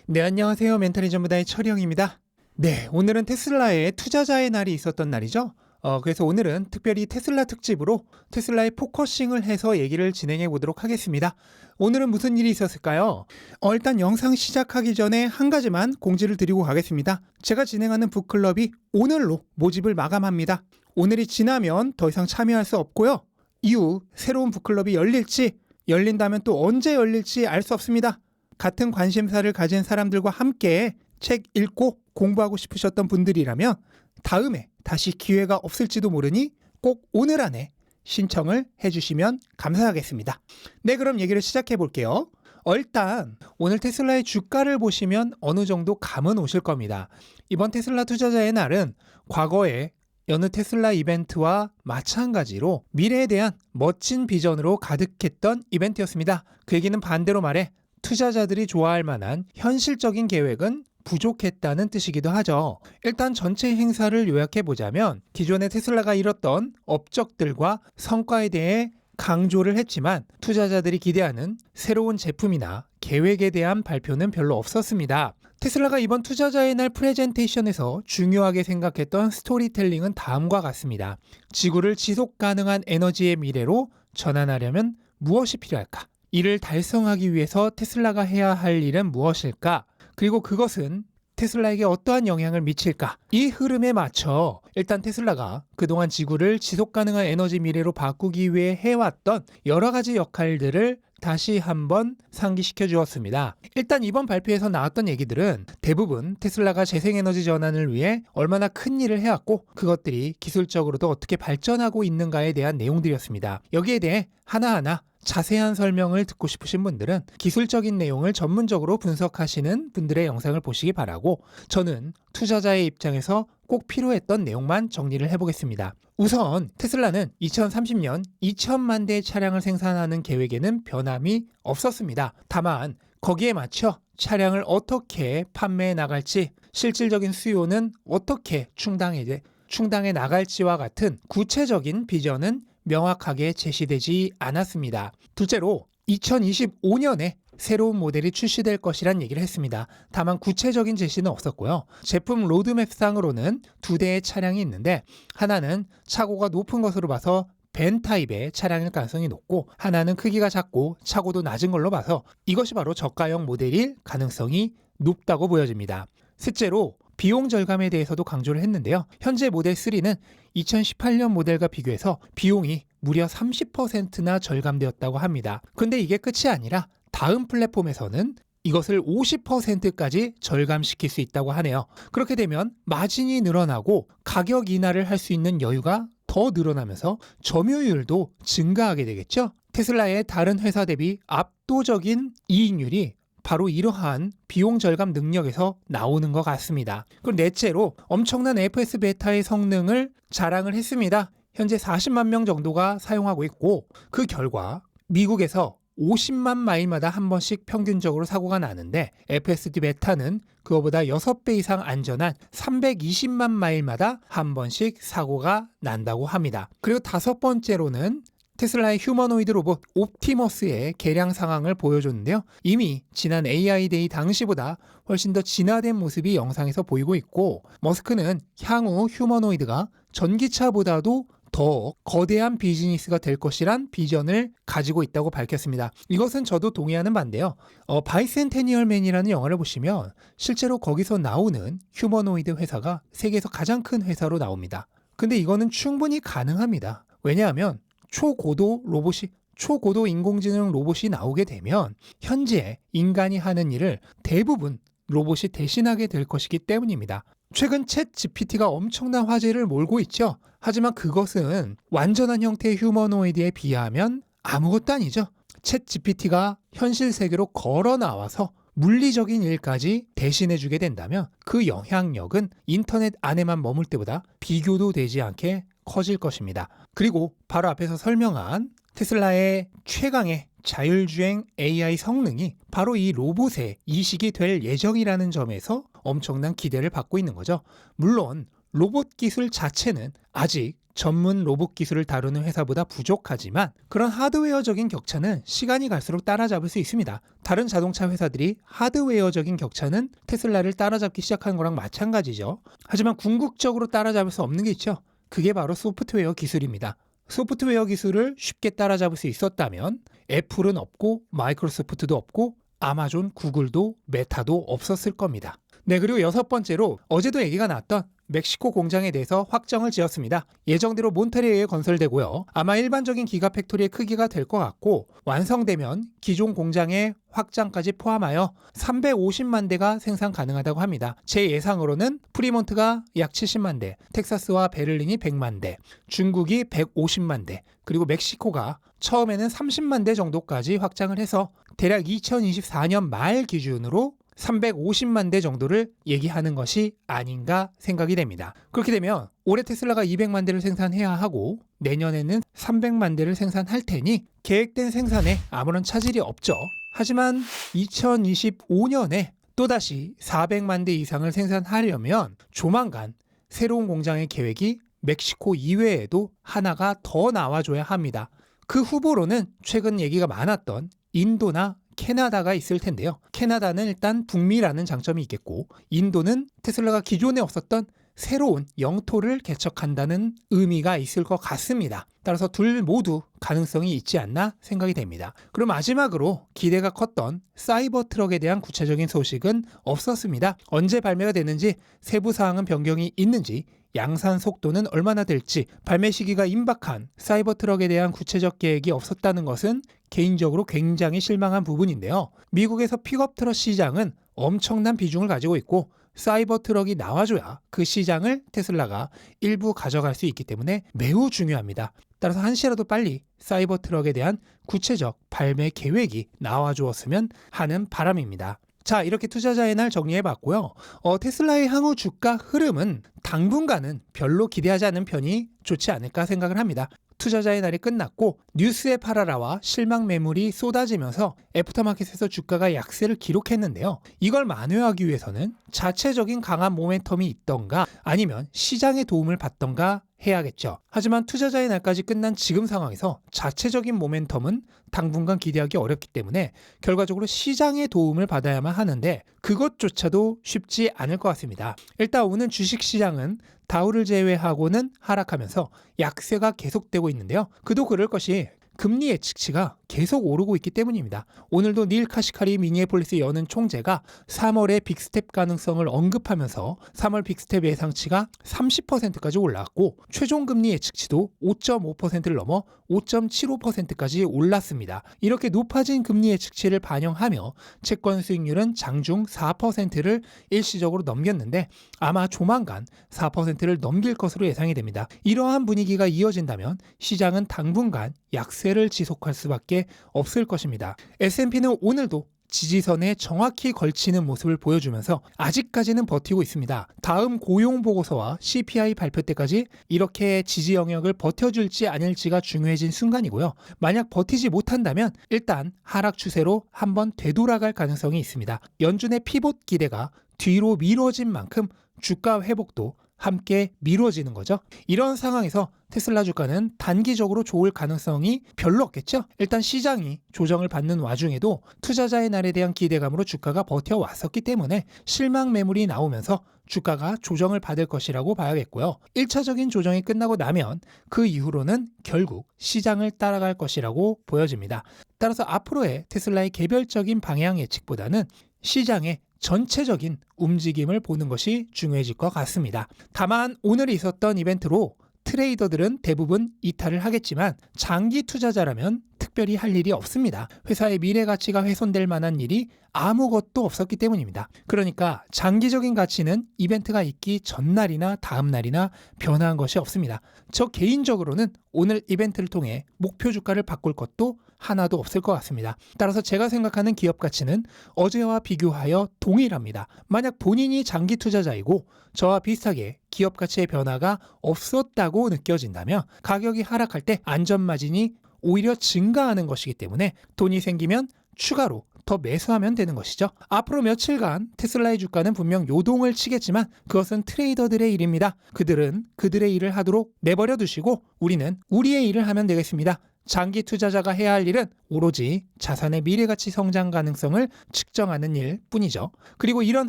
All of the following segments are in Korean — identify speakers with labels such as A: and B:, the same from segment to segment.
A: 네, 안녕하세요. 멘탈이 전부다의 철영입니다. 네, 오늘은 테슬라의 투자자의 날이 있었던 날이죠. 그래서 오늘은 특별히 테슬라 특집으로 테슬라에 포커싱을 해서 얘기를 진행해 보도록 하겠습니다. 오늘은 무슨 일이 있었을까요? 일단 영상 시작하기 전에 한 가지만 공지를 드리고 가겠습니다. 제가 진행하는 북클럽이 오늘로 모집을 마감합니다. 오늘이 지나면 더 이상 참여할 수 없고요. 이후 새로운 북클럽이 열릴지, 열린다면 또 언제 열릴지 알 수 없습니다. 같은 관심사를 가진 사람들과 함께 책 읽고 공부하고 싶으셨던 분들이라면 다음에 다시 기회가 없을지도 모르니 꼭 오늘 안에 신청을 해주시면 감사하겠습니다. 네, 그럼 얘기를 시작해 볼게요. 일단 오늘 테슬라의 주가를 보시면 어느 정도 감은 오실 겁니다. 이번 테슬라 투자자의 날은 과거에 여느 테슬라 이벤트와 마찬가지로 미래에 대한 멋진 비전으로 가득했던 이벤트였습니다. 그 얘기는 반대로 말해 투자자들이 좋아할 만한 현실적인 계획은 부족했다는 뜻이기도 하죠. 일단 전체 행사를 요약해보자면 기존의 테슬라가 이뤘던 업적들과 성과에 대해 강조를 했지만 투자자들이 기대하는 새로운 제품이나 계획에 대한 발표는 별로 없었습니다. 테슬라가 이번 투자자의 날 프레젠테이션에서 중요하게 생각했던 스토리텔링은 다음과 같습니다. 지구를 지속 가능한 에너지의 미래로 전환하려면 무엇이 필요할까? 이를 달성하기 위해서 테슬라가 해야 할 일은 무엇일까? 그리고 그것은 테슬라에게 어떠한 영향을 미칠까? 이 흐름에 맞춰 일단 테슬라가 그동안 지구를 지속 가능한 에너지 미래로 바꾸기 위해 해왔던 여러 가지 역할들을 다시 한번 상기시켜 주었습니다. 일단 이번 발표에서 나왔던 얘기들은 대부분 테슬라가 재생에너지 전환을 위해 얼마나 큰 일을 해왔고 그것들이 기술적으로도 어떻게 발전하고 있는가에 대한 내용들이었습니다. 여기에 대해 하나하나 자세한 설명을 듣고 싶으신 분들은 기술적인 내용을 전문적으로 분석하시는 분들의 영상을 보시기 바라고 저는 투자자의 입장에서 꼭 필요했던 내용만 정리를 해보겠습니다. 우선 테슬라는 2030년 2천만 대의 차량을 생산하는 계획에는 변함이 없었습니다. 다만 거기에 맞춰 차량을 어떻게 판매해 나갈지 실질적인 수요는 어떻게 충당해 나갈지와 같은 구체적인 비전은 명확하게 제시되지 않았습니다. 둘째로 2025년에 새로운 모델이 출시될 것이란 얘기를 했습니다. 다만 구체적인 제시는 없었고요. 제품 로드맵상으로는 두 대의 차량이 있는데 하나는 차고가 높은 것으로 봐서 벤 타입의 차량일 가능성이 높고 하나는 크기가 작고 차고도 낮은 걸로 봐서 이것이 바로 저가형 모델일 가능성이 높다고 보여집니다. 셋째로 비용 절감에 대해서도 강조를 했는데요. 현재 모델 3는 2018년 모델과 비교해서 비용이 무려 30%나 절감되었다고 합니다. 근데 이게 끝이 아니라 다음 플랫폼에서는 이것을 50%까지 절감시킬 수 있다고 하네요. 그렇게 되면 마진이 늘어나고 가격 인하를 할 수 있는 여유가 더 늘어나면서 점유율도 증가하게 되겠죠. 테슬라의 다른 회사 대비 압도적인 이익률이 바로 이러한 비용 절감 능력에서 나오는 것 같습니다. 그리고 넷째로 엄청난 FS 베타의 성능을 자랑을 했습니다. 현재 40만 명 정도가 사용하고 있고 그 결과 미국에서 50만 마일마다 한 번씩 평균적으로 사고가 나는데 FSD 베타는 그거보다 6배 이상 안전한 320만 마일마다 한 번씩 사고가 난다고 합니다. 그리고 다섯 번째로는 테슬라의 휴머노이드 로봇 옵티머스의 개량 상황을 보여줬는데요. 이미 지난 AI 데이 당시보다 훨씬 더 진화된 모습이 영상에서 보이고 있고 머스크는 향후 휴머노이드가 전기차보다도 더 거대한 비즈니스가 될 것이란 비전을 가지고 있다고 밝혔습니다. 이것은 저도 동의하는 바인데요. 바이센테니얼 맨이라는 영화를 보시면 실제로 거기서 나오는 휴머노이드 회사가 세계에서 가장 큰 회사로 나옵니다. 근데 이거는 충분히 가능합니다. 왜냐하면 초고도 인공지능 로봇이 나오게 되면 현재 인간이 하는 일을 대부분 로봇이 대신하게 될 것이기 때문입니다. 최근 챗 GPT가 엄청난 화제를 몰고 있죠. 하지만 그것은 완전한 형태의 휴머노이드에 비하면 아무것도 아니죠. 챗 GPT가 현실 세계로 걸어 나와서 물리적인 일까지 대신해주게 된다면 그 영향력은 인터넷 안에만 머물 때보다 비교도 되지 않게 커질 것입니다. 그리고 바로 앞에서 설명한 테슬라의 최강의 자율주행 AI 성능이 바로 이 로봇에 이식이 될 예정이라는 점에서 엄청난 기대를 받고 있는 거죠. 물론 로봇 기술 자체는 아직 전문 로봇 기술을 다루는 회사보다 부족하지만 그런 하드웨어적인 격차는 시간이 갈수록 따라잡을 수 있습니다. 다른 자동차 회사들이 하드웨어적인 격차는 테슬라를 따라잡기 시작한 거랑 마찬가지죠. 하지만 궁극적으로 따라잡을 수 없는 게 있죠. 그게 바로 소프트웨어 기술입니다. 소프트웨어 기술을 쉽게 따라잡을 수 있었다면 애플은 없고 마이크로소프트도 없고 아마존, 구글도 메타도 없었을 겁니다. 네, 그리고 6번째로 어제도 얘기가 나왔던 멕시코 공장에 대해서 확정을 지었습니다. 예정대로 몬트레이에 건설되고요. 아마 일반적인 기가팩토리의 크기가 될 것 같고 완성되면 기존 공장의 확장까지 포함하여 350만 대가 생산 가능하다고 합니다. 제 예상으로는 프리몬트가 약 70만 대, 텍사스와 베를린이 100만 대, 중국이 150만 대, 그리고 멕시코가 처음에는 30만 대 정도까지 확장을 해서 대략 2024년 말 기준으로 350만 대 정도를 얘기하는 것이 아닌가 생각이 됩니다. 그렇게 되면 올해 테슬라가 200만 대를 생산해야 하고 내년에는 300만 대를 생산할 테니 계획된 생산에 아무런 차질이 없죠. 하지만 2025년에 또다시 400만 대 이상을 생산하려면 조만간 새로운 공장의 계획이 멕시코 이외에도 하나가 더 나와줘야 합니다. 그 후보로는 최근 얘기가 많았던 인도나 캐나다가 있을 텐데요. 캐나다는 일단 북미라는 장점이 있겠고 인도는 테슬라가 기존에 없었던 새로운 영토를 개척한다는 의미가 있을 것 같습니다. 따라서 둘 모두 가능성이 있지 않나 생각이 됩니다. 그럼 마지막으로 기대가 컸던 사이버 트럭에 대한 구체적인 소식은 없었습니다. 언제 발매가 되는지 세부 사항은 변경이 있는지 양산 속도는 얼마나 될지 발매 시기가 임박한 사이버 트럭에 대한 구체적 계획이 없었다는 것은 개인적으로 굉장히 실망한 부분인데요. 미국에서 픽업 트럭 시장은 엄청난 비중을 가지고 있고 사이버 트럭이 나와줘야 그 시장을 테슬라가 일부 가져갈 수 있기 때문에 매우 중요합니다. 따라서 한시라도 빨리 사이버 트럭에 대한 구체적 발매 계획이 나와주었으면 하는 바람입니다. 자, 이렇게 투자자의 날 정리해봤고요. 테슬라의 향후 주가 흐름은 당분간은 별로 기대하지 않는 편이 좋지 않을까 생각을 합니다. 투자자의 날이 끝났고 뉴스의 파라라와 실망 매물이 쏟아지면서 애프터마켓에서 주가가 약세를 기록했는데요. 이걸 만회하기 위해서는 자체적인 강한 모멘텀이 있던가 아니면 시장의 도움을 받던가 해야겠죠. 하지만 투자자의 날까지 끝난 지금 상황에서 자체적인 모멘텀은 당분간 기대하기 어렵기 때문에 결과적으로 시장의 도움을 받아야만 하는데 그것조차도 쉽지 않을 것 같습니다. 일단 오늘 주식시장은 다우를 제외하고는 하락하면서 약세가 계속되고 있는데요. 그도 그럴 것이 금리 예측치가 계속 오르고 있기 때문입니다. 오늘도 닐 카시카리 미니애폴리스 연은 총재가 3월의 빅스텝 가능성을 언급하면서 3월 빅스텝 예상치가 30%까지 올랐고 최종 금리 예측치도 5.5%를 넘어 5.75%까지 올랐습니다. 이렇게 높아진 금리 예측치를 반영하며 채권 수익률은 장중 4%를 일시적으로 넘겼는데 아마 조만간 4%를 넘길 것으로 예상이 됩니다. 이러한 분위기가 이어진다면 시장은 당분간 약세를 지속할 수밖에 없을 것입니다. S&P는 오늘도 지지선에 정확히 걸치는 모습을 보여주면서 아직까지는 버티고 있습니다. 다음 고용보고서와 CPI 발표 때까지 이렇게 지지 영역을 버텨줄지 아닐지가 중요해진 순간이고요. 만약 버티지 못한다면 일단 하락 추세로 한번 되돌아갈 가능성이 있습니다. 연준의 피봇 기대가 뒤로 미뤄진 만큼 주가 회복도 함께 미뤄지는 거죠. 이런 상황에서 테슬라 주가는 단기적으로 좋을 가능성이 별로 없겠죠. 일단 시장이 조정을 받는 와중에도 투자자의 날에 대한 기대감으로 주가가 버텨왔었기 때문에 실망 매물이 나오면서 주가가 조정을 받을 것이라고 봐야겠고요. 1차적인 조정이 끝나고 나면 그 이후로는 결국 시장을 따라갈 것이라고 보여집니다. 따라서 앞으로의 테슬라의 개별적인 방향 예측보다는 시장의 전체적인 움직임을 보는 것이 중요해질 것 같습니다. 다만 오늘 있었던 이벤트로 트레이더들은 대부분 이탈을 하겠지만 장기 투자자라면 특별히 할 일이 없습니다. 회사의 미래 가치가 훼손될 만한 일이 아무것도 없었기 때문입니다. 그러니까 장기적인 가치는 이벤트가 있기 전날이나 다음날이나 변화한 것이 없습니다. 저 개인적으로는 오늘 이벤트를 통해 목표 주가를 바꿀 것도 하나도 없을 것 같습니다. 따라서 제가 생각하는 기업 가치는 어제와 비교하여 동일합니다. 만약 본인이 장기 투자자이고 저와 비슷하게 기업 가치의 변화가 없었다고 느껴진다면 가격이 하락할 때 안전마진이 오히려 증가하는 것이기 때문에 돈이 생기면 추가로 더 매수하면 되는 것이죠. 앞으로 며칠간 테슬라의 주가는 분명 요동을 치겠지만 그것은 트레이더들의 일입니다. 그들은 그들의 일을 하도록 내버려 두시고 우리는 우리의 일을 하면 되겠습니다. 장기 투자자가 해야 할 일은 오로지 자산의 미래가치 성장 가능성을 측정하는 일 뿐이죠. 그리고 이런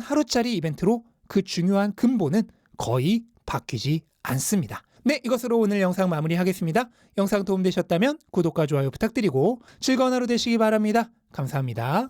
A: 하루짜리 이벤트로 그 중요한 근본은 거의 바뀌지 않습니다. 네, 이것으로 오늘 영상 마무리하겠습니다. 영상 도움되셨다면 구독과 좋아요 부탁드리고 즐거운 하루 되시기 바랍니다. 감사합니다.